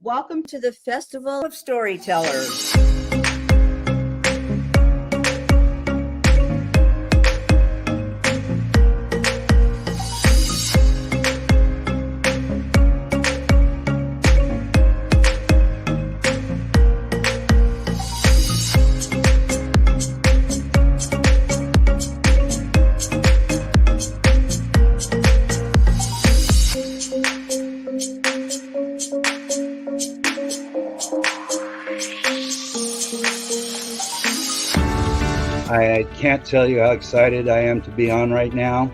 Welcome to the Festival of Storytellers. I can't tell you how excited I am to be on right now.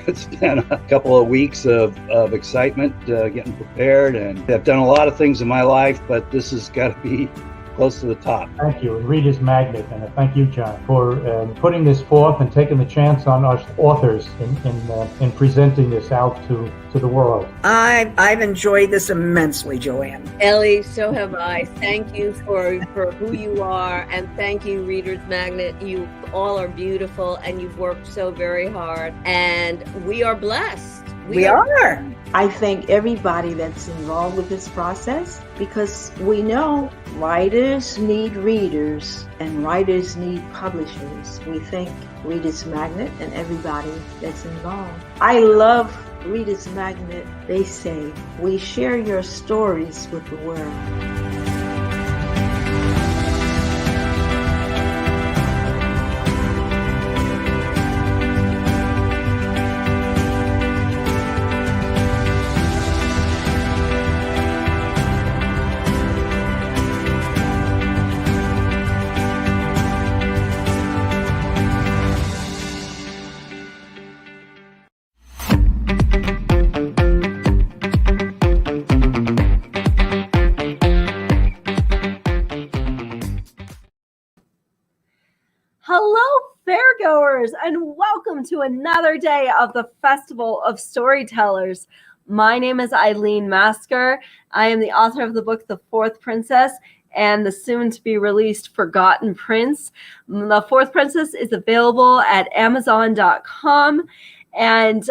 It's been a couple of weeks of excitement, getting prepared, and I've done a lot of things in my life, but this has got to be close to the top. Thank you, and Reader's Magnet, and thank you, John, for putting this forth and taking the chance on us authors in presenting this out to the world. I've enjoyed this immensely, Joanne. Ellie, so have I. Thank you for who you are, and thank you, Reader's Magnet. You all are beautiful, and you've worked so very hard, and we are blessed. We are. I thank everybody that's involved with this process, because we know writers need readers and writers need publishers. We thank Reader's Magnet and everybody that's involved. I love Reader's Magnet. They say, we share your stories with the world. Hello, fairgoers, and welcome to another day of the Festival of Storytellers. My name is EILEEN MASCHGER. I am the author of the book, The Fourth Princess, and the soon-to-be-released Forgotten Prince. The Fourth Princess is available at Amazon.com, and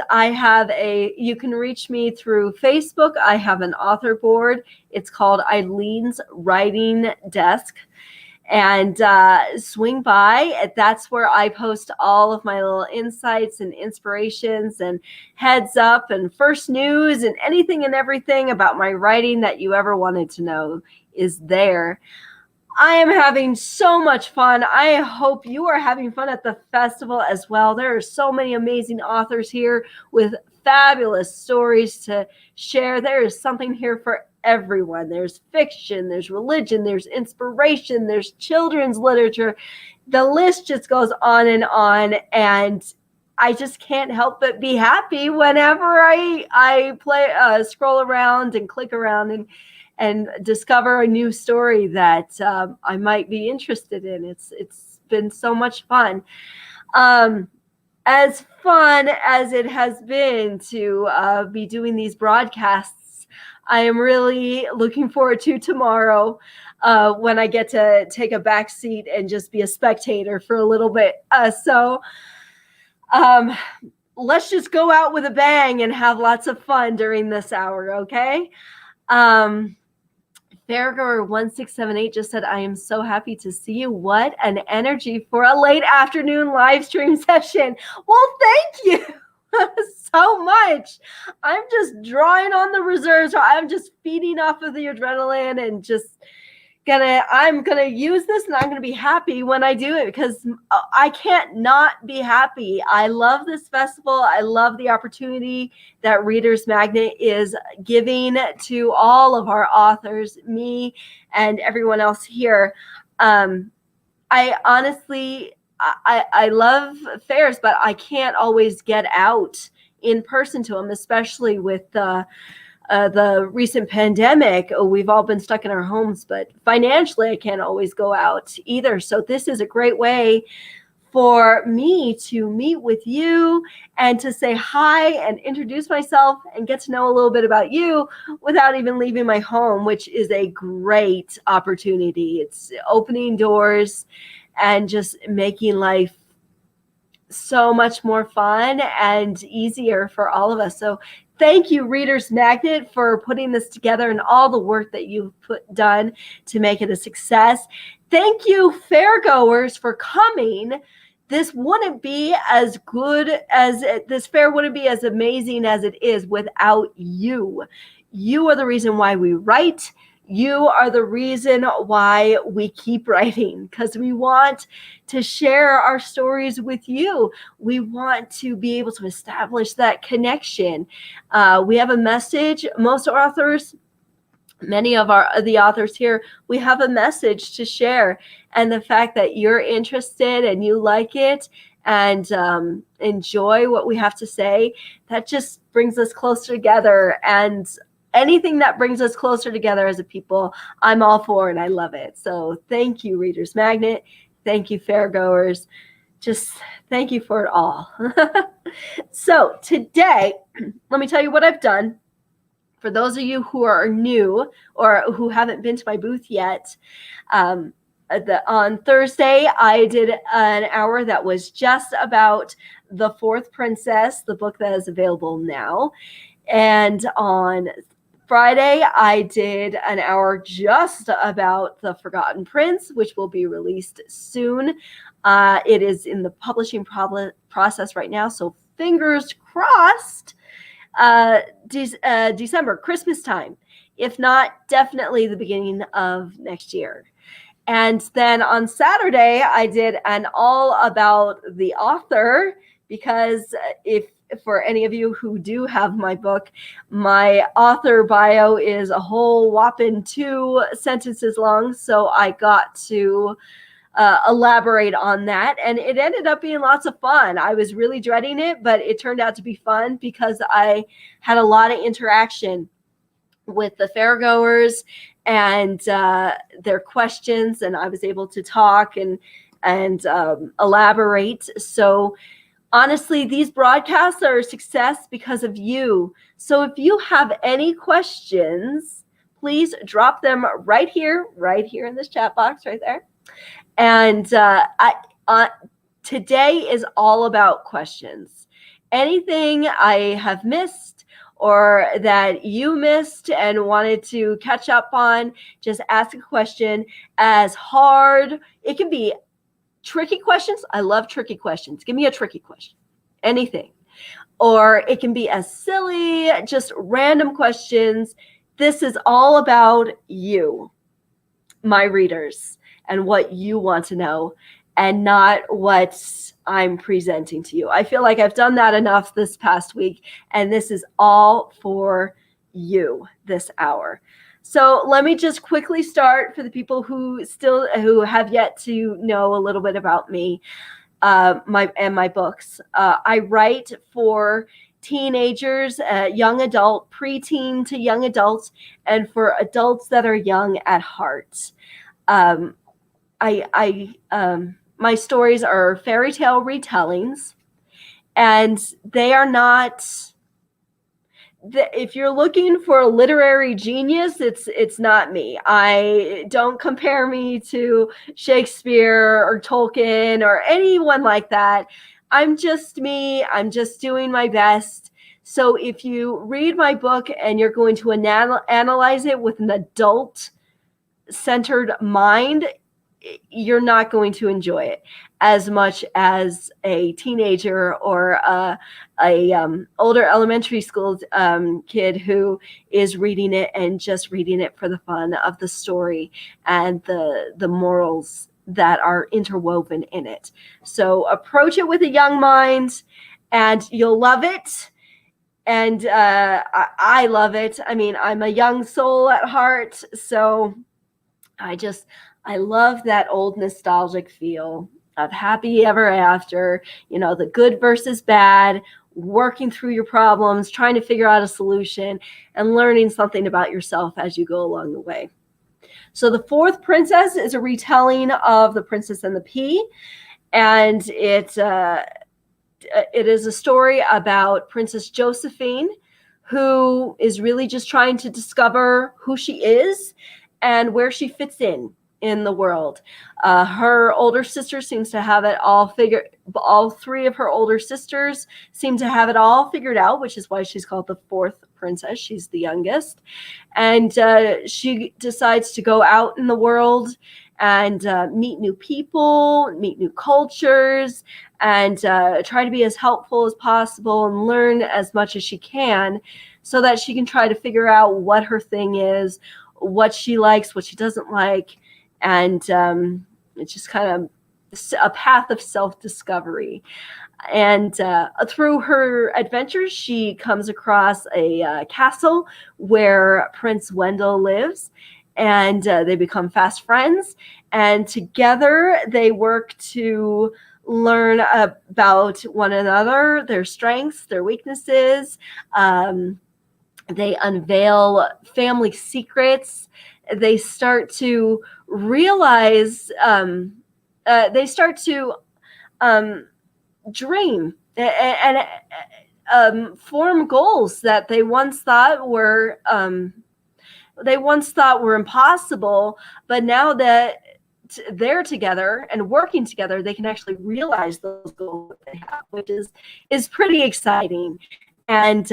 you can reach me through Facebook. I have an author board. It's called EILEEN's Writing Desk. And swing by. That's where I post all of my little insights and inspirations and heads up and first news and anything and everything about my writing that you ever wanted to know is there. I am having so much fun. I hope you are having fun at the festival as well. There are so many amazing authors here with fabulous stories to share. There is something here for everyone. There's fiction, there's religion, there's inspiration, there's children's literature. The list just goes on, and I just can't help but be happy whenever I scroll around and click around and discover a new story that I might be interested in. It's been so much fun. As fun as it has been to be doing these broadcasts, I am really looking forward to tomorrow when I get to take a back seat and just be a spectator for a little bit. So let's just go out with a bang and have lots of fun during this hour, okay? Fairgoer1678 just said, I am so happy to see you. What an energy for a late afternoon live stream session. Well, thank you so much. I'm just drawing on the reserves. I'm just feeding off of the adrenaline and I'm gonna use this, and I'm gonna be happy when I do it, because I can't not be happy. I love this festival. I love the opportunity that Reader's Magnet is giving to all of our authors, me and everyone else here. I honestly love fairs, but I can't always get out in person to them, especially with the recent pandemic. We've all been stuck in our homes, but financially I can't always go out either. So this is a great way for me to meet with you and to say hi and introduce myself and get to know a little bit about you without even leaving my home, which is a great opportunity. It's opening doors and just making life so much more fun and easier for all of us. So thank you, Reader's Magnet, for putting this together and all the work that you've done to make it a success. Thank you, fairgoers, for coming. This wouldn't be as good as this fair wouldn't be as amazing as it is without you. You are the reason why we write. You are the reason why we keep writing, because we want to share our stories with you. We want to be able to establish that connection. We have a message. Most authors, many of the authors here, we have a message to share. And the fact that you're interested and you like it and enjoy what we have to say, that just brings us closer together. And anything that brings us closer together as a people, I'm all for, and I love it. So thank you, Reader's Magnet. Thank you, fairgoers. Just thank you for it all. So today, let me tell you what I've done. For those of you who are new or who haven't been to my booth yet, on Thursday, I did an hour that was just about The Fourth Princess, the book that is available now. And on Friday, I did an hour just about The Forgotten Prince, which will be released soon. It is in the publishing process right now, so fingers crossed. December, Christmas time. If not, definitely the beginning of next year. And then on Saturday, I did an all about the author, because if for any of you who do have my book, my author bio is a whole whopping 2 sentences long. So I got to elaborate on that, and it ended up being lots of fun. I was really dreading it, but it turned out to be fun because I had a lot of interaction with the fairgoers and their questions, and I was able to talk and elaborate. So honestly, these broadcasts are a success because of you. So if you have any questions, please drop them right here in this chat box right there. And today is all about questions. Anything I have missed or that you missed and wanted to catch up on, just ask a question. As hard, it can be tricky questions. I love tricky questions. Give me a tricky question, anything. Or it can be as silly, just random questions. This is all about you, my readers, and what you want to know, and not what I'm presenting to you. I feel like I've done that enough this past week, and this is all for you this hour. So let me just quickly start for the people who have yet to know a little bit about me, my books. I write for teenagers, young adult, preteen to young adults, and for adults that are young at heart. My stories are fairy tale retellings, and they are not. If you're looking for a literary genius, it's not me. Don't compare me to Shakespeare or Tolkien or anyone like that. I'm just me. I'm just doing my best. So if you read my book and you're going to analyze it with an adult-centered mind, you're not going to enjoy it as much as a teenager or a older elementary school kid who is reading it and just reading it for the fun of the story and the morals that are interwoven in it. So approach it with a young mind and you'll love it. And I love it. I mean, I'm a young soul at heart, so I love that old nostalgic feel of happy ever after, the good versus bad, working through your problems, trying to figure out a solution, and learning something about yourself as you go along the way. So The Fourth Princess is a retelling of The Princess and the Pea, and it is a story about Princess Josephine, who is really just trying to discover who she is and where she fits in in the world. Her older sister seems to have it all figured. All three of her older sisters seem to have it all figured out, which is why she's called the fourth princess. She's the youngest. And she decides to go out in the world and meet new people, meet new cultures, and try to be as helpful as possible and learn as much as she can so that she can try to figure out what her thing is, what she likes, what she doesn't like. And it's just kind of a path of self-discovery. And through her adventures, she comes across a castle where Prince Wendell lives, and they become fast friends. And together they work to learn about one another, their strengths, their weaknesses. They unveil family secrets. They start to realize, they start to dream and form goals that they once thought were impossible, but now that they're together and working together, they can actually realize those goals that they have, which is pretty exciting. And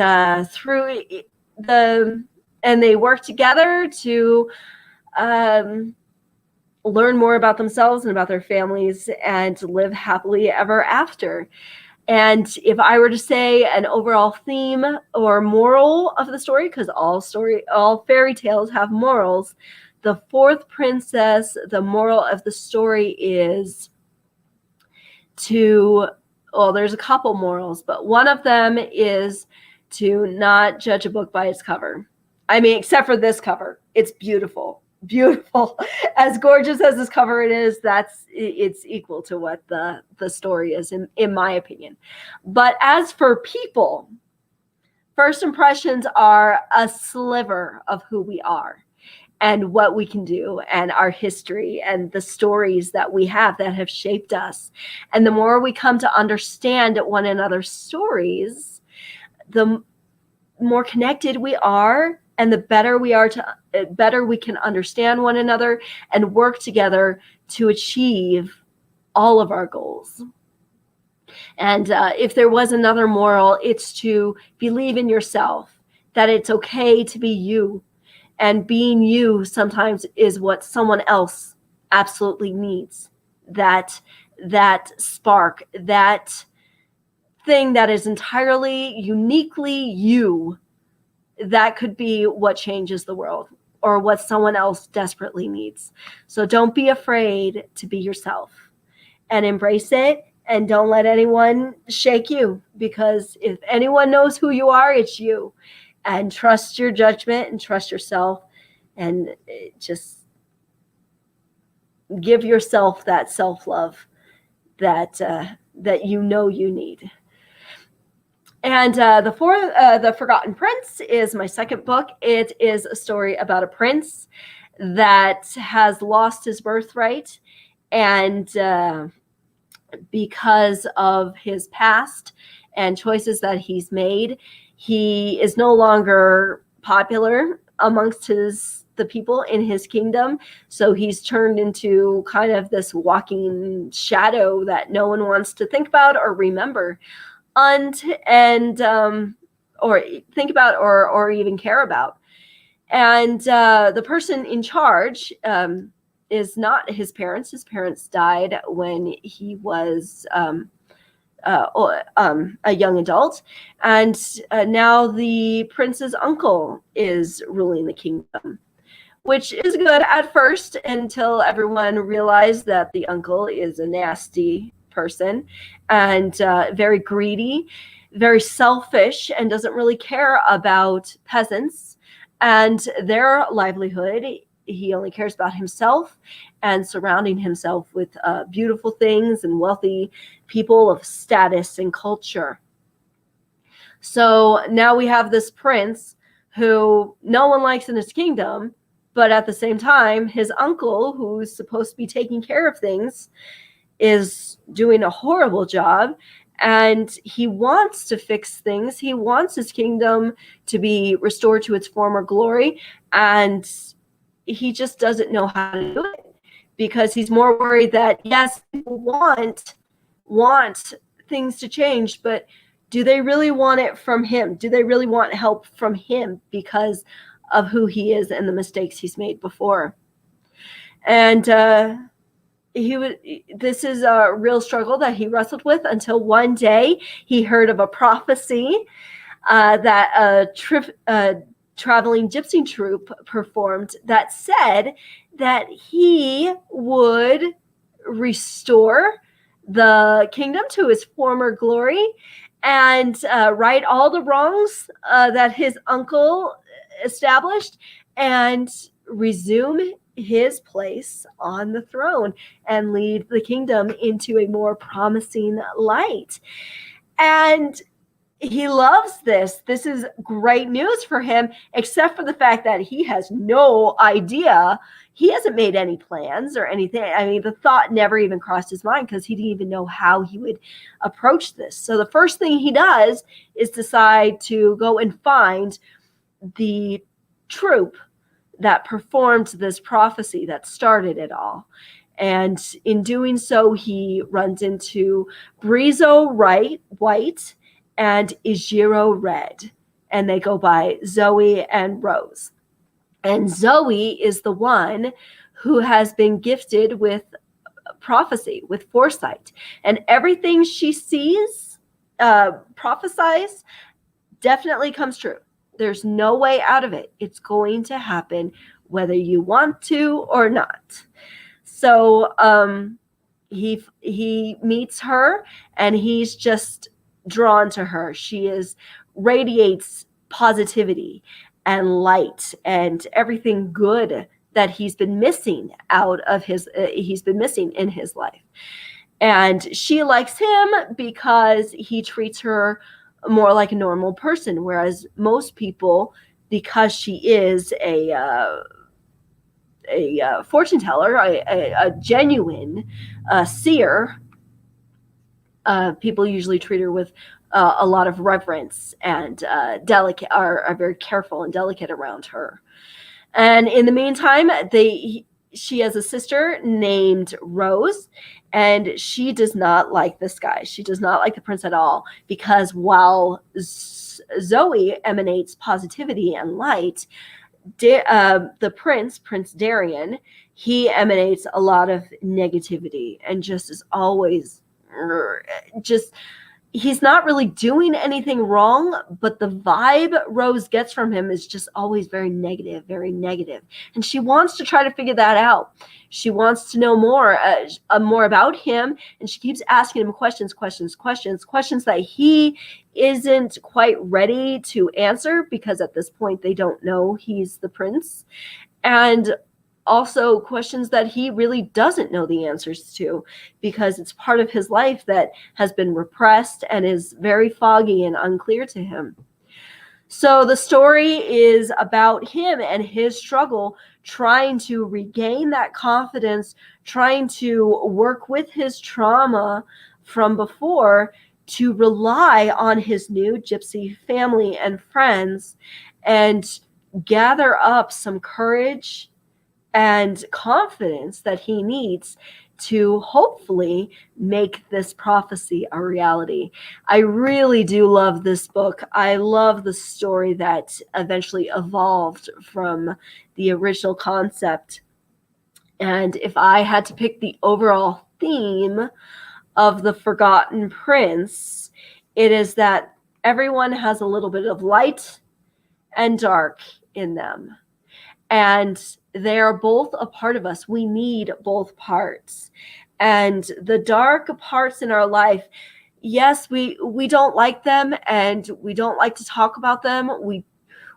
and they work together to learn more about themselves and about their families and live happily ever after. And if I were to say an overall theme or moral of the story, because all fairy tales have morals, the fourth princess, the moral of the story is there's a couple morals, but one of them is to not judge a book by its cover. I mean, except for this cover. It's beautiful. Beautiful. As gorgeous as this cover it is, it's equal to what the story is, in my opinion. But as for people, first impressions are a sliver of who we are and what we can do and our history and the stories that we have that have shaped us. And the more we come to understand one another's stories, the more connected we are, and the better we can understand one another and work together to achieve all of our goals. And if there was another moral, it's to believe in yourself, that it's okay to be you. And being you sometimes is what someone else absolutely needs. That spark, that thing that is entirely, uniquely you, that could be what changes the world or what someone else desperately needs. So don't be afraid to be yourself and embrace it, and don't let anyone shake you, because if anyone knows who you are, it's you. And trust your judgment and trust yourself, and just give yourself that self-love that you know you need. And The Forgotten Prince is my second book. It is a story about a prince that has lost his birthright, and because of his past and choices that he's made, he is no longer popular amongst the people in his kingdom. So he's turned into kind of this walking shadow that no one wants to think about or remember. Or think about or even care about. And the person in charge is not his parents. His parents died when he was a young adult. And now the prince's uncle is ruling the kingdom, which is good at first until everyone realized that the uncle is a nasty person and very greedy, very selfish, and doesn't really care about peasants and their livelihood. He only cares about himself and surrounding himself with beautiful things and wealthy people of status and culture. So now we have this prince who no one likes in his kingdom, but at the same time, his uncle, who's supposed to be taking care of things, is doing a horrible job, and he wants to fix things. He wants his kingdom to be restored to its former glory, and he just doesn't know how to do it. because he's more worried that, yes, people want things to change, but do they really want it from him? Do they really want help from him because of who he is and the mistakes he's made before? And this is a real struggle that he wrestled with until one day he heard of a prophecy that a traveling gypsy troupe performed that said that he would restore the kingdom to its former glory and right all the wrongs that his uncle established and resume his place on the throne and lead the kingdom into a more promising light. And he loves this. This is great news for him, except for the fact that he has no idea. He hasn't made any plans or anything. I mean, the thought never even crossed his mind because he didn't even know how he would approach this. So the first thing he does is decide to go and find the troupe that performed this prophecy that started it all. And in doing so, he runs into Brizo White and Ijiro Red, and they go by Zoe and Rose. And Zoe is the one who has been gifted with prophecy, with foresight, and everything she sees, prophesies, definitely comes true. There's no way out of it. It's going to happen whether you want to or not. So he meets her, and he's just drawn to her. She radiates positivity and light and everything good that he's been missing in his life. And she likes him because he treats her more like a normal person, whereas most people, because she is a fortune teller, a genuine seer, people usually treat her with a lot of reverence and delicate, are very careful and delicate around her. And in the meantime, she has a sister named Rose, and she does not like this guy. She does not like the prince at all, because while Zoe emanates positivity and light, the Prince Darian, he emanates a lot of negativity and just is always he's not really doing anything wrong, but the vibe Rose gets from him is just always very negative, very negative. And she wants to try to figure that out. She wants to know more about him, and she keeps asking him questions that he isn't quite ready to answer, because at this point they don't know he's the prince. And also questions that he really doesn't know the answers to, because it's part of his life that has been repressed and is very foggy and unclear to him. So the story is about him and his struggle, trying to regain that confidence, trying to work with his trauma from before to rely on his new gypsy family and friends and gather up some courage and confidence that he needs to hopefully make this prophecy a reality. I really do love this book. I love the story that eventually evolved from the original concept. And if I had to pick the overall theme of The Forgotten Prince, it is that everyone has a little bit of light and dark in them. And they are both a part of us. We need both parts. And the dark parts in our life, yes, we don't like them, and we don't like to talk about them. We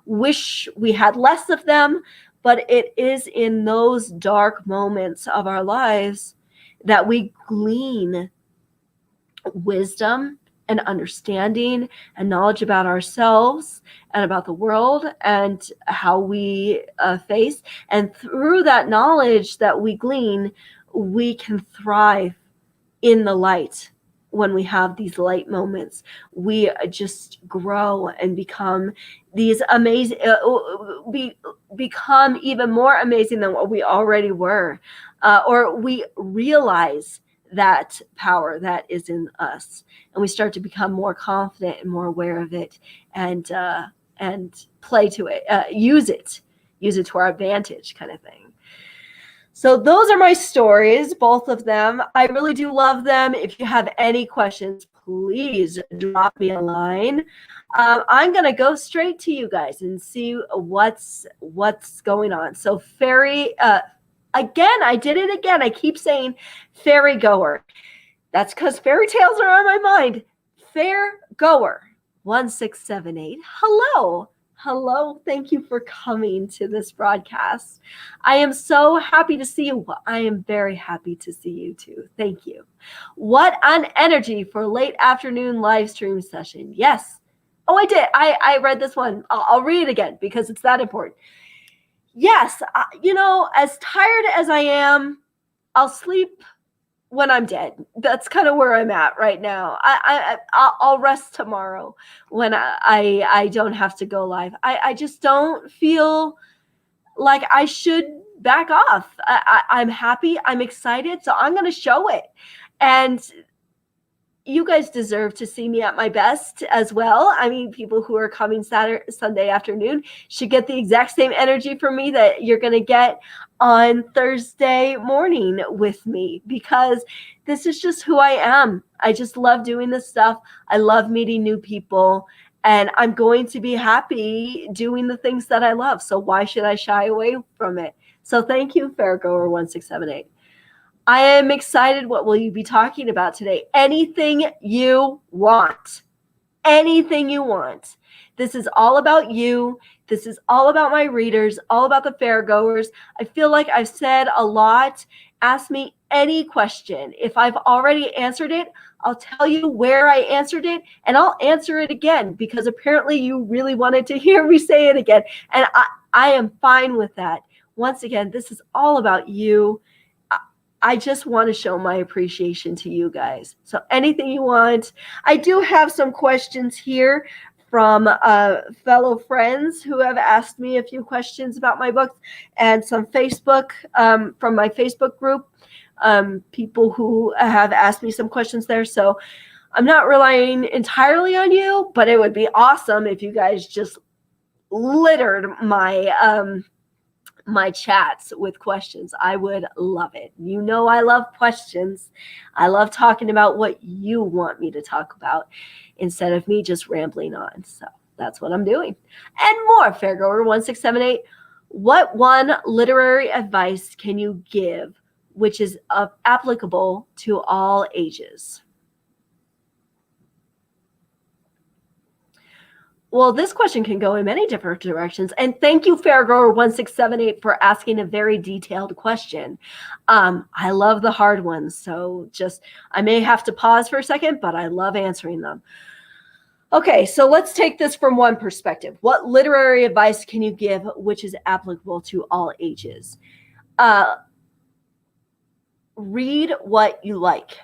wish we had less of them, but it is in those dark moments of our lives that we glean wisdom and understanding and knowledge about ourselves and about the world and how we face. And through that knowledge that we glean, we can thrive in the light. when we have these light moments, we just grow and become these amazing, become even more amazing than what we already were, or we realize that power that is in us, and we start to become more confident and more aware of it, and play to it, use it to our advantage, kind of thing. So those are my stories, both of them. I really do love them. If you have any questions, please drop me a line. I'm going to go straight to you guys and see what's going on. So fairy, again, I did it again. I keep saying fairy goer. That's because fairy tales are on my mind. Fair goer 1678. Hello. Hello, thank you for coming to this broadcast. I am so happy to see you. Well, I am very happy to see you too. Thank you. What an energy for late afternoon live stream session. Yes. Oh, I did. I read this one. I'll read it again because it's that important. Yes, as tired as I am, I'll sleep when I'm dead. That's kind of where I'm at right now. I'll rest tomorrow when I don't have to go live. I just don't feel like I should back off. I'm happy. I'm excited. So I'm going to show it. And you guys deserve to see me at my best as well. I mean, people who are coming Sunday afternoon should get the exact same energy from me that you're going to get on Thursday morning with me, because this is just who I am. I just love doing this stuff. I love meeting new people, and I'm going to be happy doing the things that I love. So why should I shy away from it? So thank you, Fairgoer 1678. I am excited. What will you be talking about today? Anything you want. Anything you want. This is all about you. This is all about my readers, all about the fairgoers. I feel like I've said a lot. Ask me any question. If I've already answered it, I'll tell you where I answered it, and I'll answer it again, because apparently you really wanted to hear me say it again. And I am fine with that. Once again, this is all about you. I just want to show my appreciation to you guys. So anything you want. I do have some questions here from fellow friends who have asked me a few questions about my books, and some Facebook, from my Facebook group, people who have asked me some questions there. So I'm not relying entirely on you, but it would be awesome if you guys just littered my chats with questions. I would love it. You know, I love questions. I love talking about what you want me to talk about instead of me just rambling on. So that's what I'm doing. And more, Fairgoer 1678. What one literary advice can you give which is applicable to all ages? Well, this question can go in many different directions. And thank you, Fairgrower 1678, for asking a very detailed question. I love the hard ones. So I may have to pause for a second, but I love answering them. Okay, so let's take this from one perspective. What literary advice can you give which is applicable to all ages? Read what you like.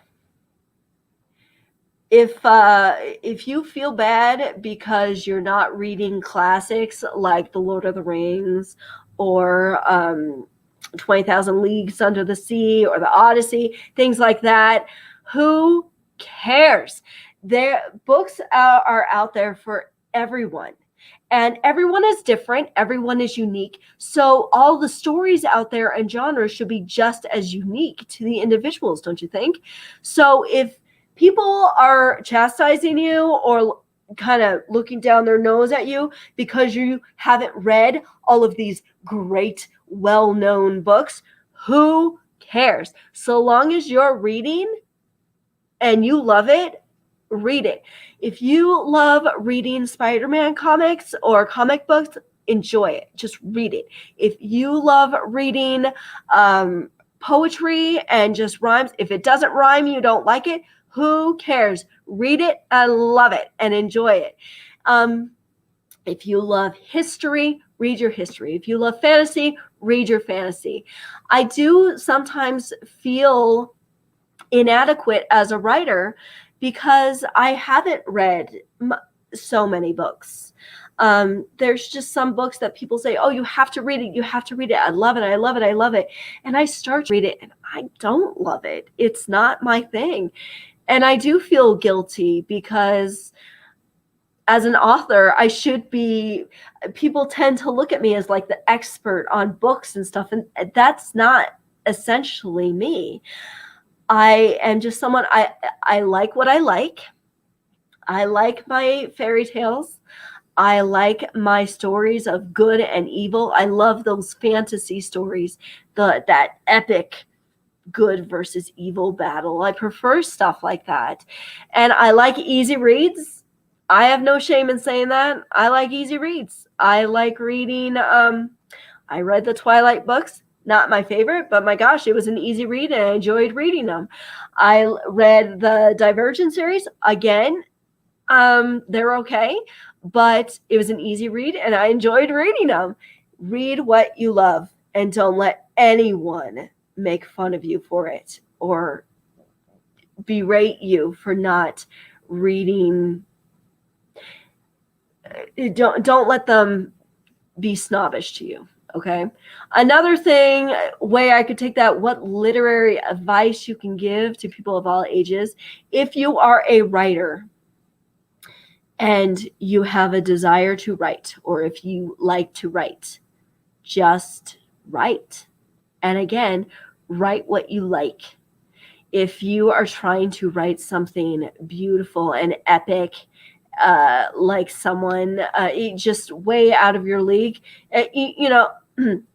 If you feel bad because you're not reading classics like The Lord of the Rings or 20,000 Leagues Under the Sea or The Odyssey, things like that, who cares? Their books are out there for everyone. And everyone is different. Everyone is unique. So all the stories out there and genres should be just as unique to the individuals, don't you think? So if people are chastising you or kind of looking down their nose at you because you haven't read all of these great, well-known books, who cares? So long as you're reading and you love it, read it. If you love reading Spider-Man comics or comic books, enjoy it. Just read it. If you love reading poetry and just rhymes, if it doesn't rhyme, you don't like it, who cares? Read it and love it and enjoy it. If you love history, read your history. If you love fantasy, read your fantasy. I do sometimes feel inadequate as a writer because I haven't read so many books. There's just some books that people say, oh, you have to read it. You have to read it. I love it. I love it. I love it. And I start to read it and I don't love it. It's not my thing. And I do feel guilty because as an author, I should be, people tend to look at me as like the expert on books and stuff. And that's not essentially me. I am just someone, I like what I like. I like my fairy tales. I like my stories of good and evil. I love those fantasy stories, that epic good versus evil battle. I prefer stuff like that. And I like easy reads. I have no shame in saying that. I like easy reads. I like reading. I read the Twilight books. Not my favorite, but my gosh, it was an easy read and I enjoyed reading them. I read the Divergent series. Again, they're okay, but it was an easy read and I enjoyed reading them. Read what you love and don't let anyone make fun of you for it or berate you for not reading. Don't let them be snobbish to you. Okay. Another way I could take that, what literary advice you can give to people of all ages. If you are a writer and you have a desire to write, or if you like to write, just write. And again, write what you like. If you are trying to write something beautiful and epic, like someone just way out of your league,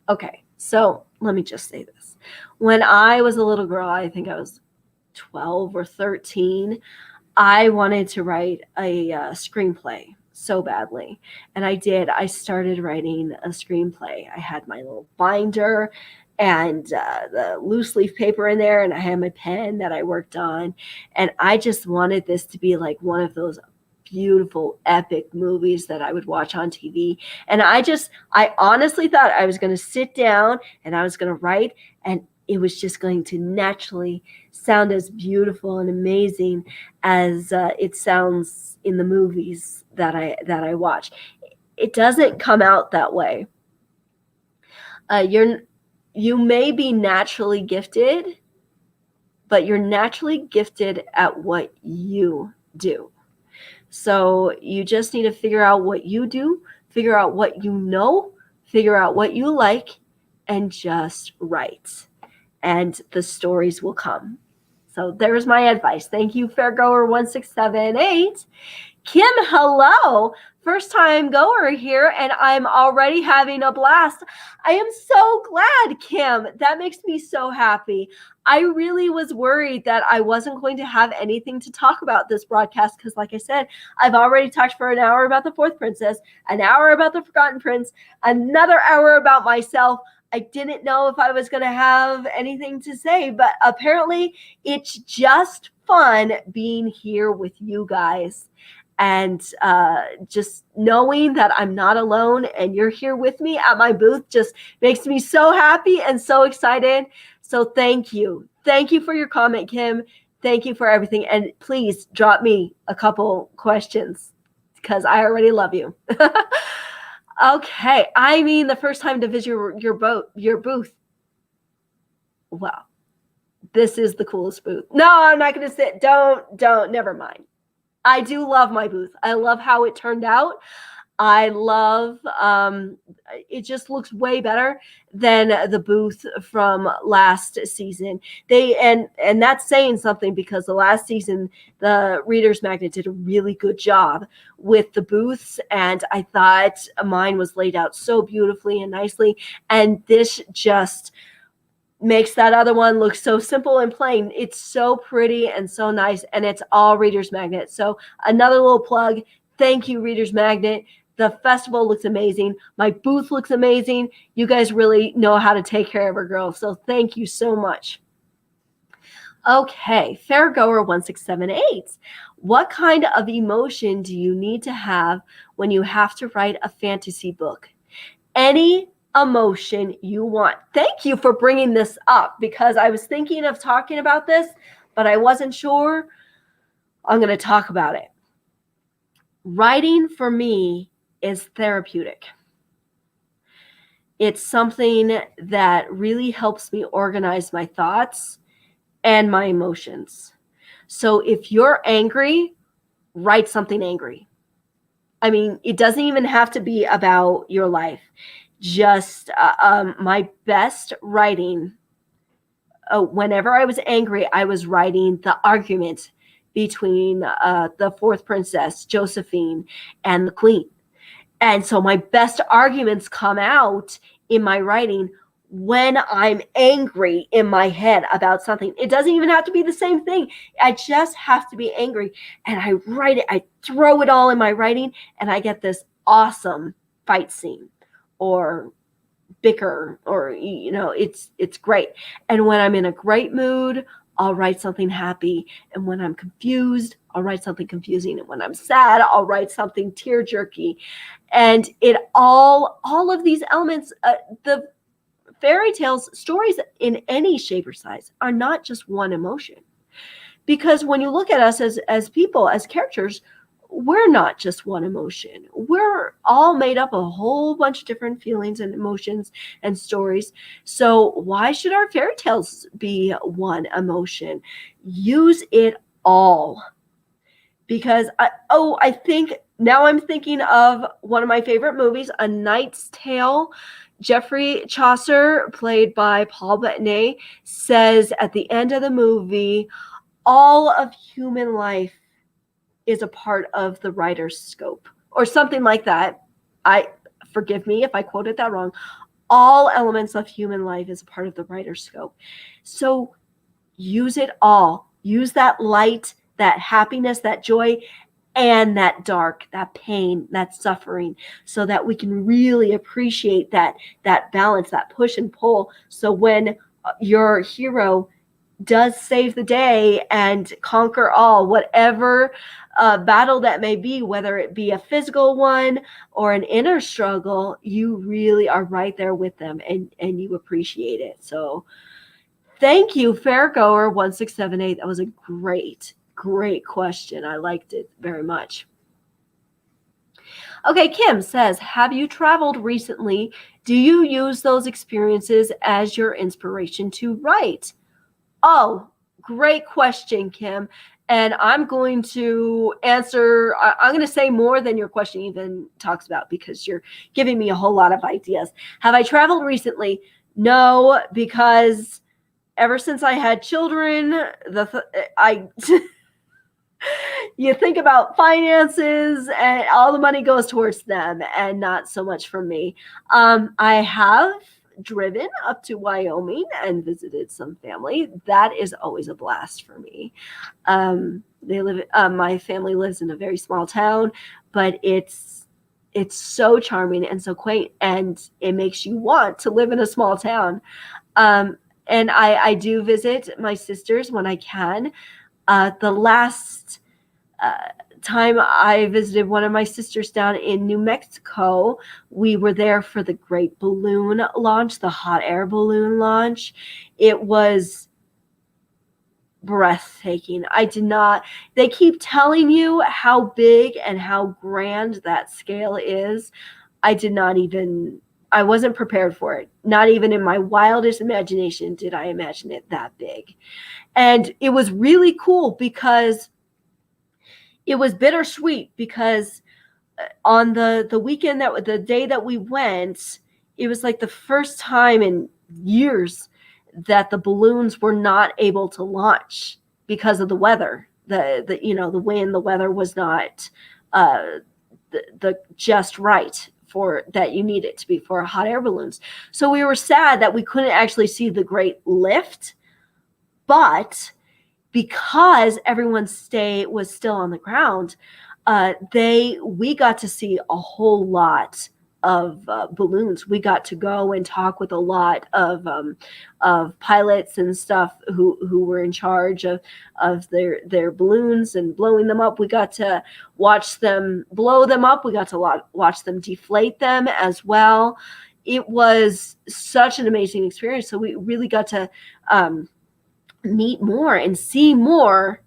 okay, so let me just say this. When I was a little girl, I think I was 12 or 13, I wanted to write a screenplay so badly. And I did. I started writing a screenplay. I had my little binder and the loose leaf paper in there, and I had my pen that I worked on. And I just wanted this to be like one of those beautiful, epic movies that I would watch on TV. And I honestly thought I was going to sit down and I was going to write, and it was just going to naturally sound as beautiful and amazing as it sounds in the movies that I watch. It doesn't come out that way. You may be naturally gifted, but you're naturally gifted at what you do. So you just need to figure out what you do, figure out what you know, figure out what you like, and just write. And the stories will come. So there's my advice. Thank you, Fairgoer1678. Kim, hello. First time goer here, and I'm already having a blast. I am so glad, Kim. That makes me so happy. I really was worried that I wasn't going to have anything to talk about this broadcast because, like I said, I've already talked for an hour about the Fourth Princess, an hour about the Forgotten Prince, another hour about myself. I didn't know if I was going to have anything to say, but apparently it's just fun being here with you guys. And just knowing that I'm not alone and you're here with me at my booth just makes me so happy and so excited. So thank you. Thank you for your comment, Kim. Thank you for everything. And please drop me a couple questions because I already love you. Okay. I mean, the first time to visit your booth. Wow. This is the coolest booth. No, I'm not going to sit. Don't, never mind. I do love my booth. I love how it turned out. I love, it just looks way better than the booth from last season. And that's saying something because the last season, the Reader's Magnet did a really good job with the booths. And I thought mine was laid out so beautifully and nicely. And this just makes that other one look so simple and plain. It's so pretty and so nice, and it's all Reader's Magnet. So another little plug. Thank you, Reader's Magnet. The festival looks amazing. My booth looks amazing. You guys really know how to take care of a girl. So thank you so much. Okay, Fairgoer1678. What kind of emotion do you need to have when you have to write a fantasy book? Any emotion you want. Thank you for bringing this up because I was thinking of talking about this, but I wasn't sure. I'm going to talk about it. Writing for me is therapeutic. It's something that really helps me organize my thoughts and my emotions. So if you're angry, write something angry. I mean, it doesn't even have to be about your life. Just my best writing, whenever I was angry, I was writing the argument between the fourth princess, Josephine, and the queen. And so my best arguments come out in my writing when I'm angry in my head about something. It doesn't even have to be the same thing. I just have to be angry. And I write it, I throw it all in my writing, and I get this awesome fight scene or bicker, or it's great. And when I'm in a great mood, I'll write something happy. And when I'm confused, I'll write something confusing. And when I'm sad, I'll write something tear jerky. And it all of these elements, the fairy tales, stories in any shape or size, are not just one emotion. Because when you look at us as people, as characters, we're not just one emotion. We're all made up of a whole bunch of different feelings and emotions and stories. So why should our fairy tales be one emotion? Use it all. Because I think now I'm thinking of one of my favorite movies, A Knight's Tale. Geoffrey Chaucer, played by Paul Bettany, says at the end of the movie, all of human life is a part of the writer's scope, or something like that. Forgive me if I quoted that wrong. All elements of human life is a part of the writer's scope. So use it all. Use that light, that happiness, that joy, and that dark, that pain, that suffering, so that we can really appreciate that balance, that push and pull. So when your hero does save the day and conquer all, whatever battle that may be, whether it be a physical one or an inner struggle, you really are right there with them, and you appreciate it. So thank you, Fairgoer 1678. That was a great question. I liked it very much. Okay, Kim says, have you traveled recently? Do you use those experiences as your inspiration to write? Oh, great question, Kim. And I'm going to answer, I'm going to say more than your question even talks about, because you're giving me a whole lot of ideas. Have I traveled recently? No, because ever since I had children, you think about finances and all the money goes towards them and not so much for me. I have driven up to Wyoming and visited some family. That is always a blast for me. My family lives in a very small town, but it's so charming and so quaint, and it makes you want to live in a small town. And I do visit my sisters when I can. The last time I visited one of my sisters down in New Mexico, we were there for the great balloon launch, the hot air balloon launch. It was breathtaking. They keep telling you how big and how grand that scale is. I wasn't prepared for it. Not even in my wildest imagination did I imagine it that big. And it was really cool because it was bittersweet, because on the weekend, the day that we went, it was like the first time in years that the balloons were not able to launch because of the weather. The wind, the weather was not the just right for that you need it to be for hot air balloons. So we were sad that we couldn't actually see the great lift, but because everyone was still on the ground, we got to see a whole lot of balloons. We got to go and talk with a lot of pilots and stuff who were in charge of their balloons and blowing them up. We got to watch them blow them up. We got to watch them deflate them as well. It was such an amazing experience. So we really got to meet more and see more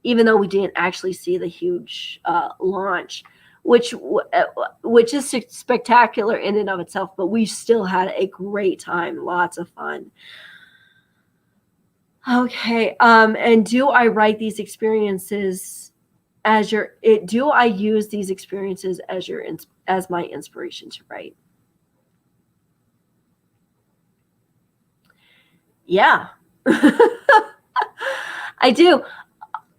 even though we didn't actually see the huge launch, which is spectacular in and of itself, but we still had a great time, lots of fun. Okay, and do I write these experiences do I use these experiences as my inspiration to write? Yeah. I do.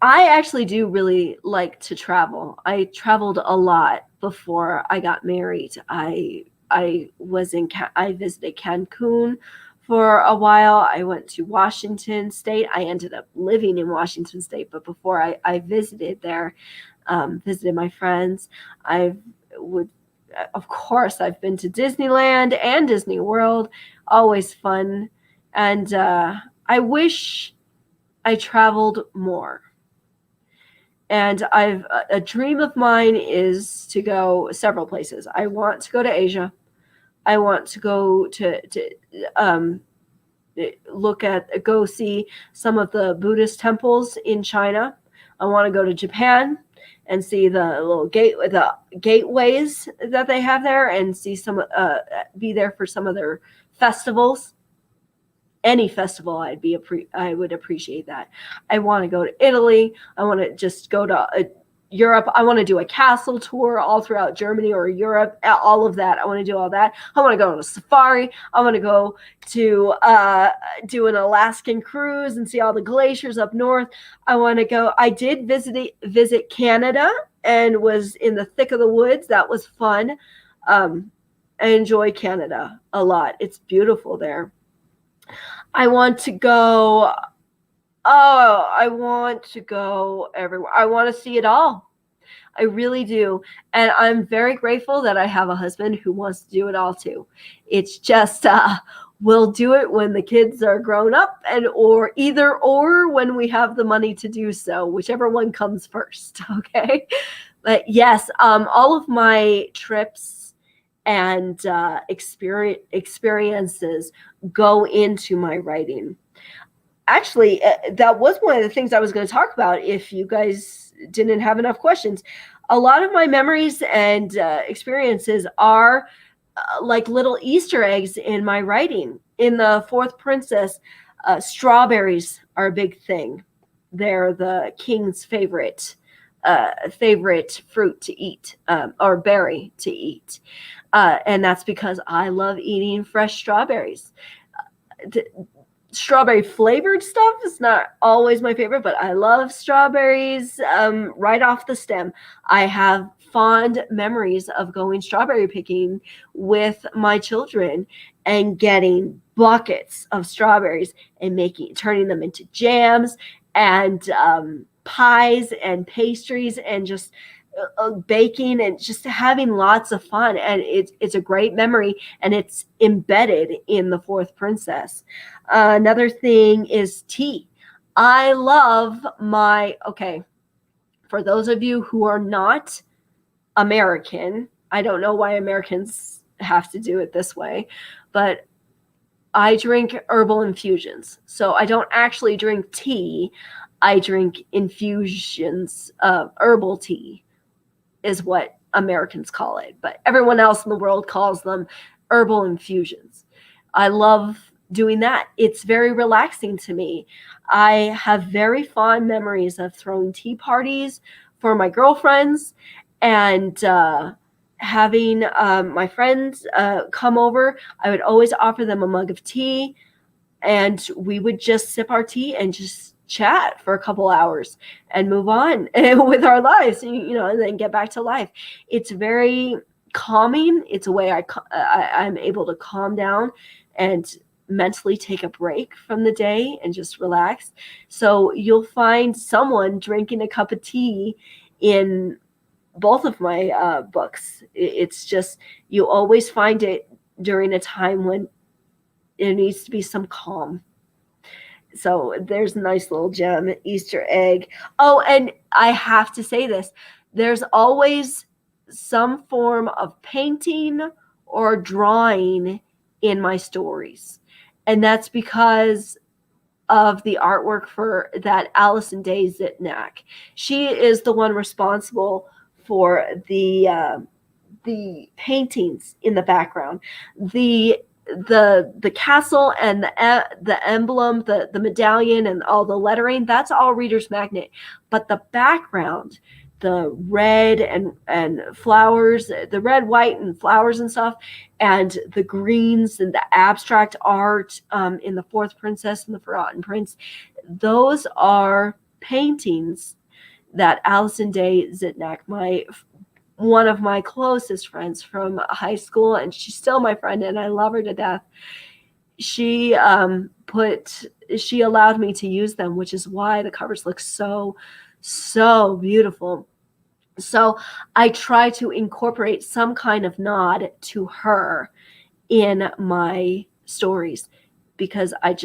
I actually do really like to travel. I traveled a lot before I got married. I visited Cancun for a while. I went to Washington State. I ended up living in Washington State, but before I visited there, visited my friends. Of course, I've been to Disneyland and Disney World. Always fun. And I wish I traveled more. And a dream of mine is to go several places. I want to go to Asia. I want to go to go see some of the Buddhist temples in China. I want to go to Japan and see the gateways that they have there, and see be there for some of their festivals. Any festival, I would appreciate that. I want to go to Italy. I want to just go to Europe. I want to do a castle tour all throughout Germany or Europe. All of that. I want to do all that. I want to go on a safari. I want to go to do an Alaskan cruise and see all the glaciers up north. I want to go. I did visit Canada and was in the thick of the woods. That was fun. I enjoy Canada a lot. It's beautiful there. I want to go. Oh, I want to go everywhere. I want to see it all. I really do. And I'm very grateful that I have a husband who wants to do it all too. It's just, we'll do it when the kids are grown up or when we have the money to do so, whichever one comes first. Okay. But yes, all of my trips and experiences go into my writing. Actually, that was one of the things I was going to talk about if you guys didn't have enough questions. A lot of my memories and experiences are like little Easter eggs in my writing. In The Fourth Princess, strawberries are a big thing. They're the king's favorite fruit to eat, or berry to eat. And that's because I love eating fresh strawberries. Strawberry flavored stuff is not always my favorite, but I love strawberries right off the stem. I have fond memories of going strawberry picking with my children and getting buckets of strawberries and turning them into jams and pies and pastries and just baking and just having lots of fun. And it's a great memory, and it's embedded in The Fourth Princess. Another thing is tea. I love for those of you who are not American, I don't know why Americans have to do it this way, but I drink herbal infusions. So I don't actually drink tea. I drink infusions of herbal tea is what Americans call it, but everyone else in the world calls them herbal infusions. I love doing that. It's very relaxing to me. I have very fond memories of throwing tea parties for my girlfriends and having my friends come over. I would always offer them a mug of tea, and we would just sip our tea and just chat for a couple hours and move on with our lives, and then get back to life. It's very calming. It's a way I'm able to calm down and mentally take a break from the day and just relax. So you'll find someone drinking a cup of tea in both of my books. It's just, you always find it during a time when there needs to be some calm. So there's a nice little gem, Easter egg. Oh, and I have to say this. There's always some form of painting or drawing in my stories. And that's because of the artwork for that Allison Day Zitnack. She is the one responsible for the paintings in the background, the castle and the emblem, the medallion and all the lettering. That's all Reader's Magnet, but the background, the red and flowers, the red, white, and flowers and stuff, and the greens and the abstract art in The Fourth Princess and The Forgotten Prince, those are paintings that Allison Day Zitnack, one of my closest friends from high school, and she's still my friend, and I love her to death. She allowed me to use them, which is why the covers look so beautiful. So I try to incorporate some kind of nod to her in my stories, because I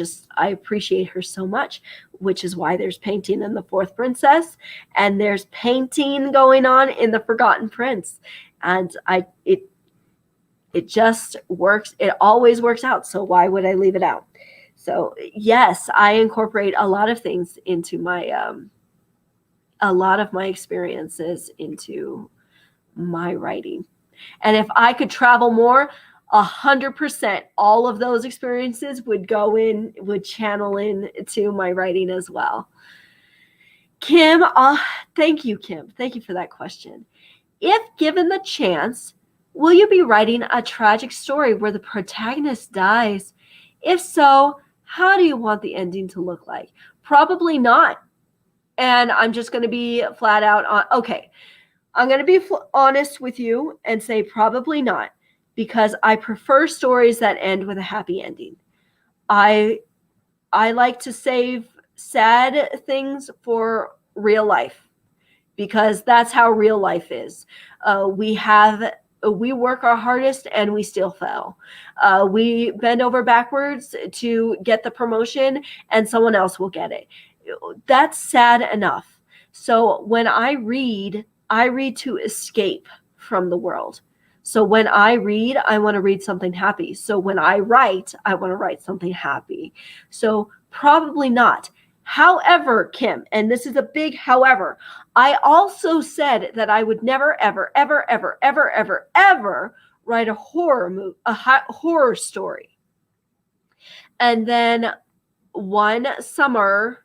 appreciate her so much, which is why there's painting in The Fourth Princess, and there's painting going on in The Forgotten Prince. And it just works. It always works out. So why would I leave it out? So yes, I incorporate a lot of things into a lot of my experiences into my writing. And if I could travel more, 100%, all of those experiences would channel in to my writing as well. Kim, thank you, Kim. Thank you for that question. If given the chance, will you be writing a tragic story where the protagonist dies? If so, how do you want the ending to look like? Probably not. And I'm just going to be flat out I'm going to be honest with you and say probably not, because I prefer stories that end with a happy ending. I like to save sad things for real life, because that's how real life is. We work our hardest and we still fail. We bend over backwards to get the promotion and someone else will get it. That's sad enough. So when I read to escape from the world. So when I read, I want to read something happy. So when I write, I want to write something happy. So probably not. However, Kim, and this is a big however, I also said that I would never, ever, ever, ever, ever, ever, ever write a horror story. And then one summer,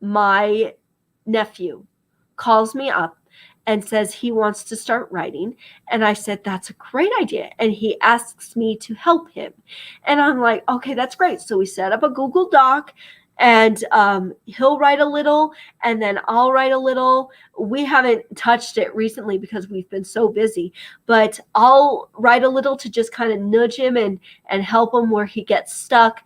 my nephew calls me up and says he wants to start writing. And I said, that's a great idea. And he asks me to help him. And I'm like, okay, that's great. So we set up a Google Doc, and he'll write a little and then I'll write a little. We haven't touched it recently because we've been so busy, but I'll write a little to just kind of nudge him and help him where he gets stuck,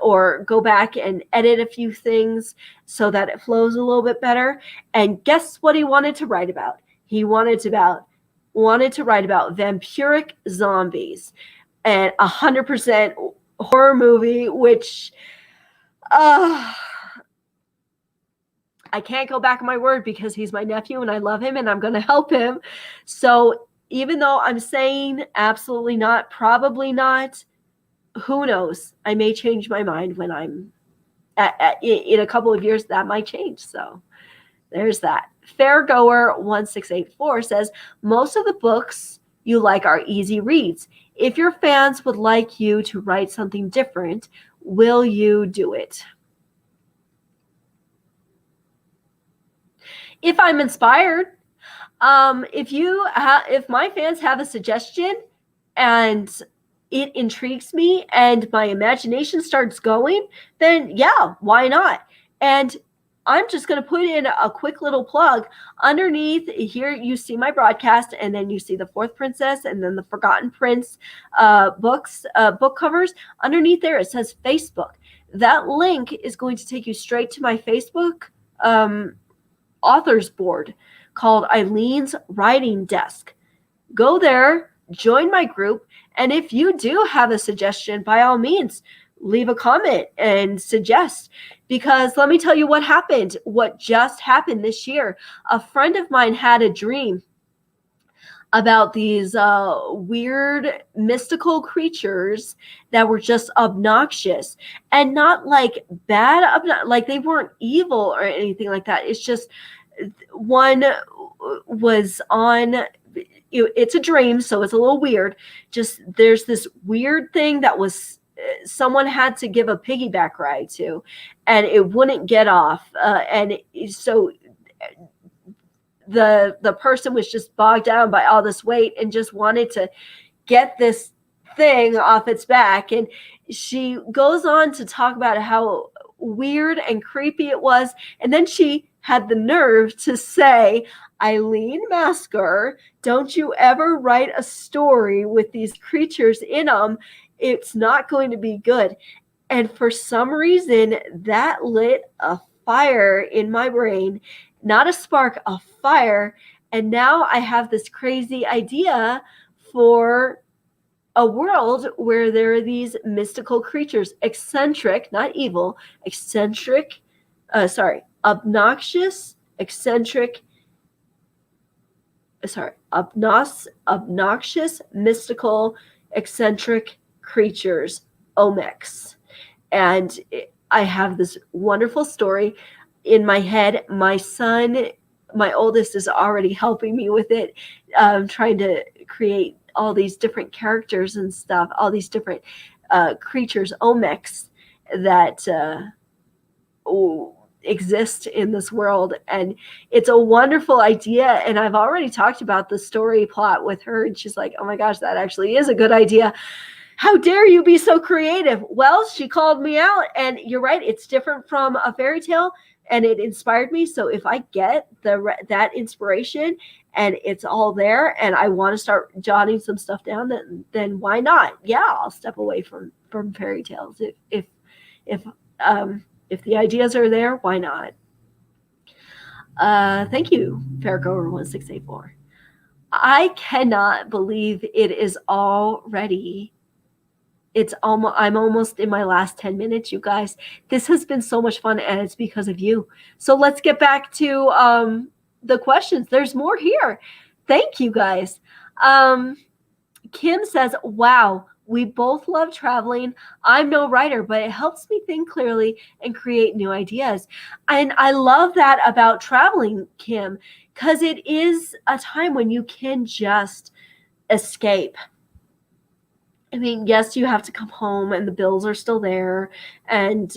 or go back and edit a few things so that it flows a little bit better. And guess what he wanted to write about? He wanted to write about vampiric zombies and 100% horror movie, which I can't go back on my word because he's my nephew and I love him and I'm going to help him. So even though I'm saying absolutely not, probably not, who knows? I may change my mind when I'm in a couple of years. That might change. So there's that. Fairgoer1684 says, most of the books you like are easy reads. If your fans would like you to write something different, will you do it? If I'm inspired, if my fans have a suggestion and it intrigues me and my imagination starts going, then yeah, why not? And I'm just going to put in a quick little plug. Underneath here, you see my broadcast, and then you see the Fourth Princess and then the Forgotten Prince book covers. Underneath there, it says Facebook. That link is going to take you straight to my Facebook authors board called EILEEN's Writing Desk. Go there, join my group, and if you do have a suggestion, by all means, leave a comment and suggest. Because let me tell you what just happened this year. A friend of mine had a dream. about these weird mystical creatures that were just obnoxious, and not like bad, like they weren't evil or anything like that. It's just one was on, it's a dream, so it's a little weird. Just there's this weird thing that was someone had to give a piggyback ride to, and it wouldn't get off, and so the person was just bogged down by all this weight and just wanted to get this thing off its back. And she goes on to talk about how weird and creepy it was, and then she had the nerve to say, "Eileen MASCHGER, don't you ever write a story with these creatures in them. It's not going to be good." And for some reason, that lit a fire in my brain, not a spark, a fire. And now I have this crazy obnoxious for a world where there are these mystical creatures, eccentric, not evil, eccentric, obnoxious, eccentric, obnoxious, mystical, eccentric creatures, omex. And I have this wonderful story in my head. My son, my oldest, is already helping me with it, trying to create all these different characters and stuff, all these different creatures, omex, that exist in this world. And it's a wonderful idea. And I've already talked about the story plot with her, and she's like, "Oh my gosh, that actually is a good idea. How dare you be so creative?" Well, she called me out, and you're right. It's different from a fairy tale, and it inspired me. So if I get that inspiration and it's all there, and I want to start jotting some stuff down, then why not? Yeah, I'll step away from fairy tales. If the ideas are there, why not? Thank you, Fairgoer1684. I cannot believe it is already. I'm almost in my last 10 minutes, you guys. This has been so much fun, and it's because of you. So let's get back to the questions. There's more here. Thank you, guys. Kim says, "Wow, we both love traveling. I'm no writer, but it helps me think clearly and create new ideas." And I love that about traveling, Kim, because it is a time when you can just escape. I mean, yes, you have to come home and the bills are still there, and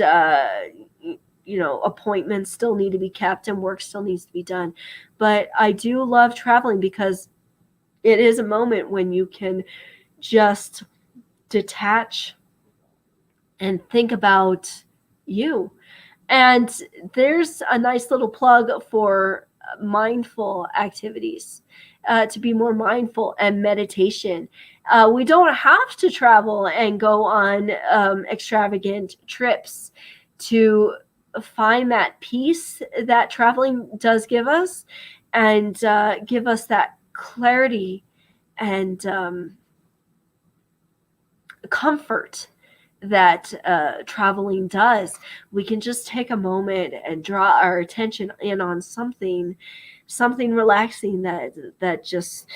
appointments still need to be kept and work still needs to be done. But I do love traveling because it is a moment when you can just detach and think about you. And there's a nice little plug for mindful activities, to be more mindful, and meditation. We don't have to travel and go on extravagant trips to find that peace that traveling does give us, and give us that clarity and comfort that traveling does. We can just take a moment and draw our attention in on something relaxing that just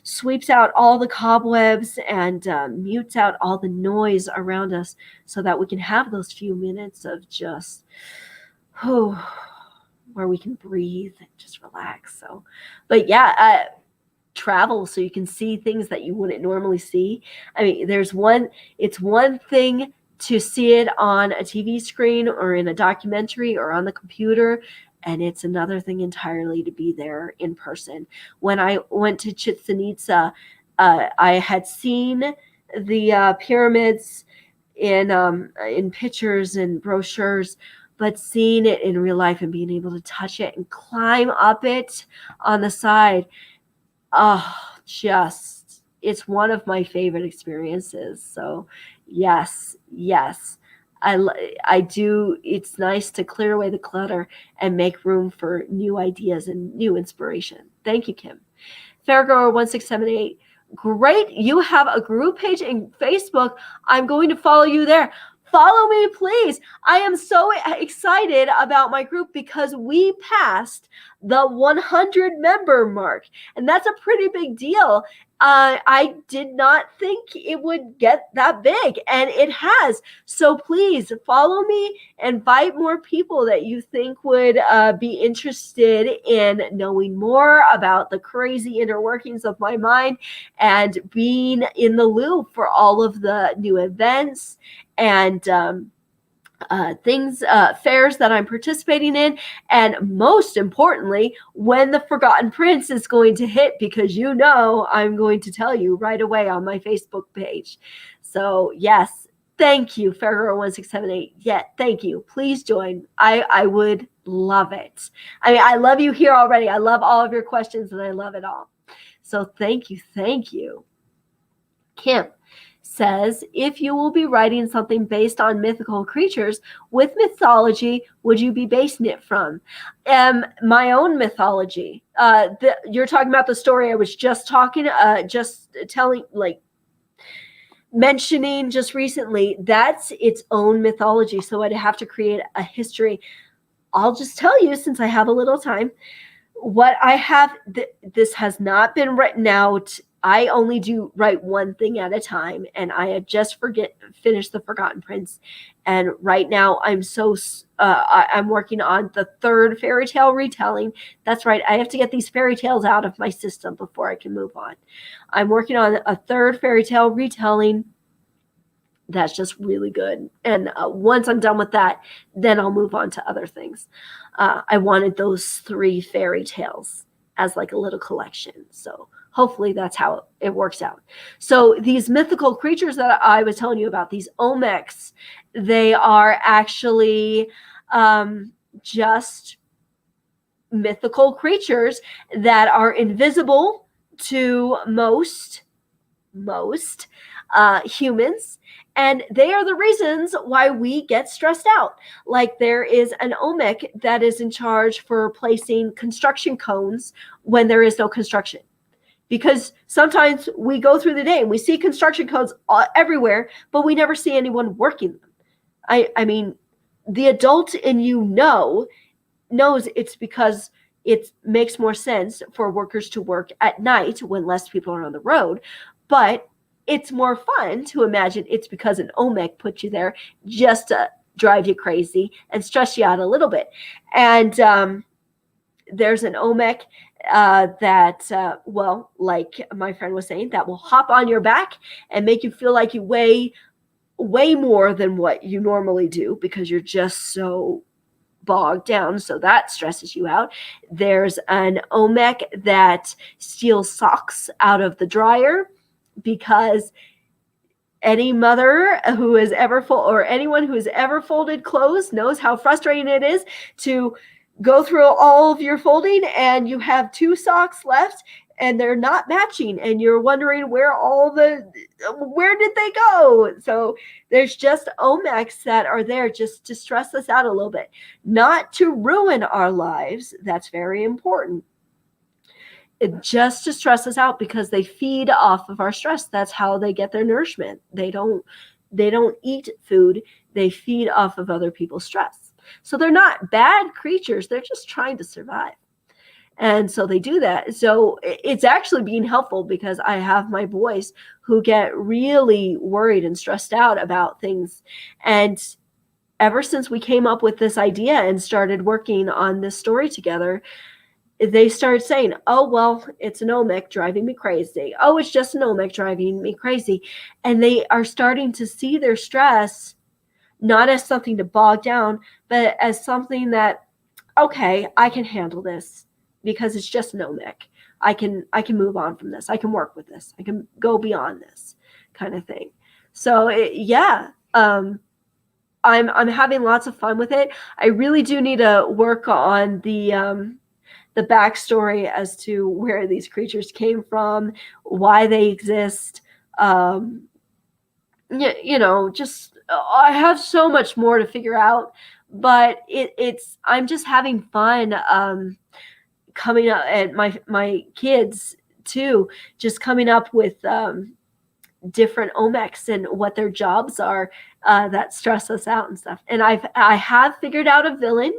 sweeps out all the cobwebs and mutes out all the noise around us, so that we can have those few minutes of just where we can breathe and just relax. So, but yeah, travel so you can see things that you wouldn't normally see. I mean, it's one thing to see it on a TV screen or in a documentary or on the computer, and it's another thing entirely to be there in person. When I went to Chichen Itza, I had seen the pyramids in pictures and brochures, but seeing it in real life and being able to touch it and climb up it on the side, it's one of my favorite experiences. So yes, I do. It's nice to clear away the clutter and make room for new ideas and new inspiration. Thank you, Kim. Fairgrower1678. Great. You have a group page in Facebook. I'm going to follow you there. Follow me, please. I am so excited about my group because we passed the 100 member mark, and that's a pretty big deal. I did not think it would get that big, and it has. So please follow me, invite more people that you think would be interested in knowing more about the crazy inner workings of my mind and being in the loop for all of the new events and fairs that I'm participating in, and most importantly, when the Forgotten Prince is going to hit, because I'm going to tell you right away on my Facebook page. So yes, thank you, Fairgirl1678. Yeah, thank you. Please join. I would love it. I mean, I love you here already. I love all of your questions, and I love it all. So thank you. Kim says, if you will be writing something based on mythical creatures, with mythology would you be basing it from? My own mythology. You're talking about the story I was just mentioning just recently. That's its own mythology, so I'd have to create a history. I'll just tell you, since I have a little time, what I have. This has not been written out. I only do write one thing at a time, and I had just finished The Forgotten Prince, and right now I'm working on the third fairy tale retelling. That's right, I have to get these fairy tales out of my system before I can move on. I'm working on a third fairy tale retelling that's just really good, and once I'm done with that, then I'll move on to other things. I wanted those 3 fairy tales as like a little collection, so hopefully that's how it works out. So these mythical creatures that I was telling you about, these Olmecs, they are actually just mythical creatures that are invisible to most humans. And they are the reasons why we get stressed out. Like there is an Olmec that is in charge for placing construction cones when there is no construction. Because sometimes we go through the day and we see construction cones everywhere, but we never see anyone working them. I mean, the adult in you knows it's because it makes more sense for workers to work at night when less people are on the road. But it's more fun to imagine it's because an Olmec put you there just to drive you crazy and stress you out a little bit. And there's an Olmec that, like my friend was saying, that will hop on your back and make you feel like you weigh way more than what you normally do because you're just so bogged down. So that stresses you out. There's an Olmec that steals socks out of the dryer, because any mother who has ever anyone who has ever folded clothes knows how frustrating it is to go through all of your folding and you have 2 socks left and they're not matching and you're wondering where did they go? So there's just Olmecs that are there just to stress us out a little bit, not to ruin our lives. That's very important. Just to stress us out, because they feed off of our stress. That's how they get their nourishment. They don't eat food. They feed off of other people's stress. So they're not bad creatures. They're just trying to survive. And so they do that. So it's actually being helpful, because I have my boys who get really worried and stressed out about things. And ever since we came up with this idea and started working on this story together, they started saying, oh, well, it's an Olmec driving me crazy. Oh, it's just an Olmec driving me crazy. And they are starting to see their stress not as something to bog down, but as something that, okay, I can handle this because it's just an Olmec. I can move on from this. I can work with this. I can go beyond this kind of thing. So I'm having lots of fun with it. I really do need to work on the backstory as to where these creatures came from, why they exist. Just I have so much more to figure out, but I'm just having fun coming up, and my kids too, just coming up with different omecs and what their jobs are that stress us out and stuff. And I have figured out a villain.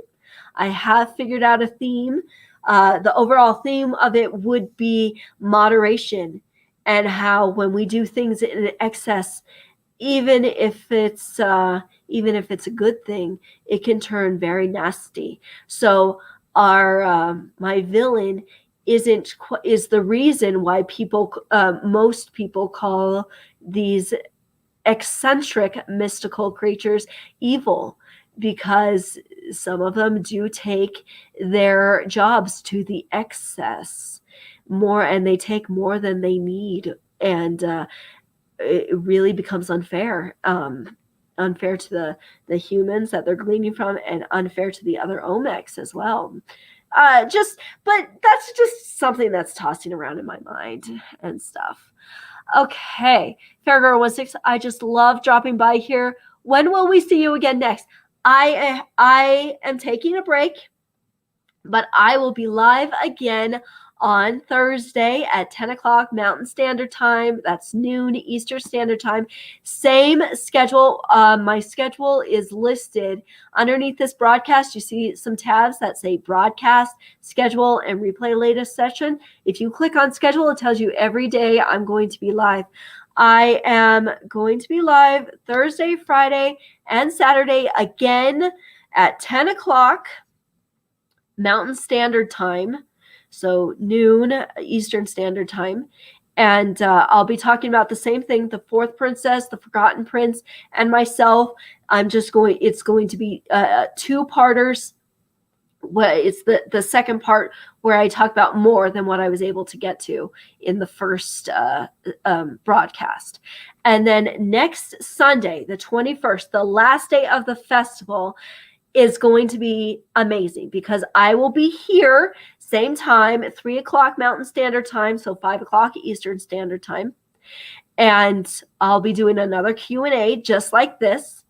I have figured out a theme. The overall theme of it would be moderation, and how when we do things in excess, even if it's a good thing, it can turn very nasty. So my villain is the reason why most people call these eccentric mystical creatures evil, because some of them do take their jobs to the excess more, and they take more than they need, and it really becomes unfair to the humans that they're gleaning from, and unfair to the other omecs as well. But that's just something that's tossing around in my mind and stuff. Okay, Fairgirl16, I just love dropping by here. When will we see you again next? I am taking a break, but I will be live again on Thursday at 10 o'clock Mountain Standard Time. That's noon Eastern Standard Time. Same schedule. My schedule is listed underneath this broadcast. You see some tabs that say broadcast, schedule, and replay latest session. If you click on schedule, it tells you every day I'm going to be live. I am going to be live Thursday, Friday, and Saturday again at 10 o'clock Mountain Standard Time. So noon Eastern Standard Time. And I'll be talking about the same thing, the Fourth Princess, the Forgotten Prince, and myself. It's going to be two-parters. It's the second part where I talk about more than what I was able to get to in the first broadcast. And then next Sunday, the 21st, the last day of the festival, is going to be amazing, because I will be here same time at 3 o'clock Mountain Standard Time, so 5 o'clock Eastern Standard Time, and I'll be doing another Q&A just like this,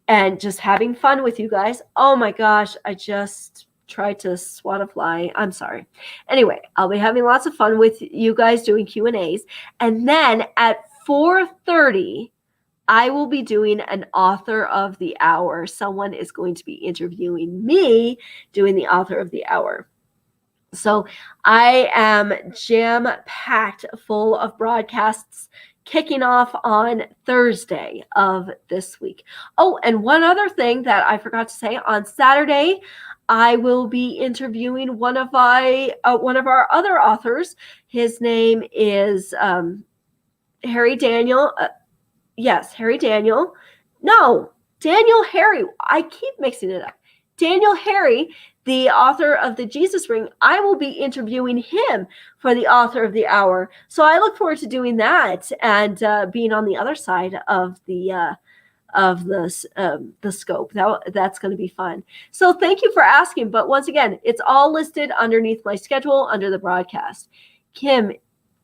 and just having fun with you guys. Oh my gosh, I just tried to swat a fly. I'm sorry. Anyway, I'll be having lots of fun with you guys doing Q&As, and then at 4:30 I will be doing an author of the hour. Someone is going to be interviewing me doing the author of the hour. So I am jam-packed full of broadcasts kicking off on Thursday of this week. Oh, and one other thing that I forgot to say, on Saturday, I will be interviewing one of our other authors. His name is Harry Daniel. Yes, Harry Daniel. No, Daniel Harry. I keep mixing it up. Daniel Harry, the author of the Jesus Ring. I will be interviewing him for the author of the hour. So I look forward to doing that, and being on the other side of the scope. That's going to be fun. So thank you for asking. But once again, it's all listed underneath my schedule under the broadcast. Kim,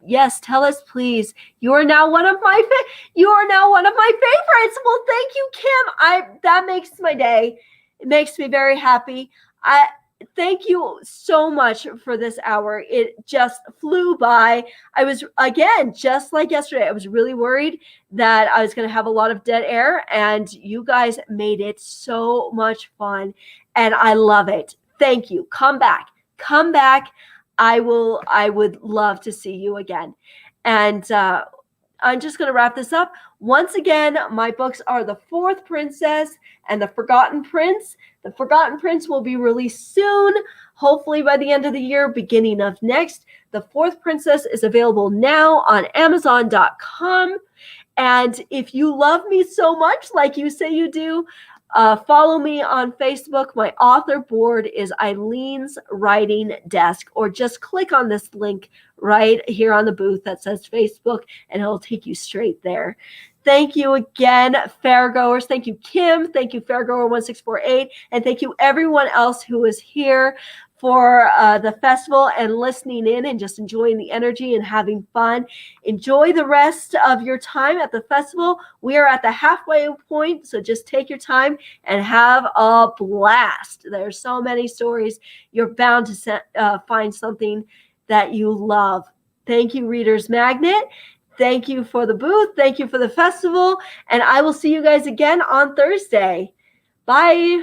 yes, tell us, please. You are now one of my favorites. Well, thank you, Kim. That makes my day. It makes me very happy. Thank you so much for this hour. It just flew by. I was, again, just like yesterday, I was really worried that I was going to have a lot of dead air, and you guys made it so much fun, and I love it. Thank you. Come back. I would love to see you again. And I'm just going to wrap this up. Once again, my books are The Fourth Princess and The Forgotten Prince. The Forgotten Prince will be released soon, hopefully by the end of the year, beginning of next. The Fourth Princess is available now on Amazon.com. And if you love me so much, like you say you do, follow me on Facebook. My author board is EILEEN's Writing Desk, or just click on this link right here on the booth that says Facebook, and it'll take you straight there. Thank you again, Fairgoers. Thank you, Kim. Thank you, Fairgoer1648. And thank you, everyone else who is here for the festival and listening in and just enjoying the energy and having fun. Enjoy the rest of your time at the festival. We are at the halfway point, so just take your time and have a blast. There's so many stories. You're bound to find something that you love. Thank you, Reader's Magnet. Thank you for the booth. Thank you for the festival. And I will see you guys again on Thursday. Bye.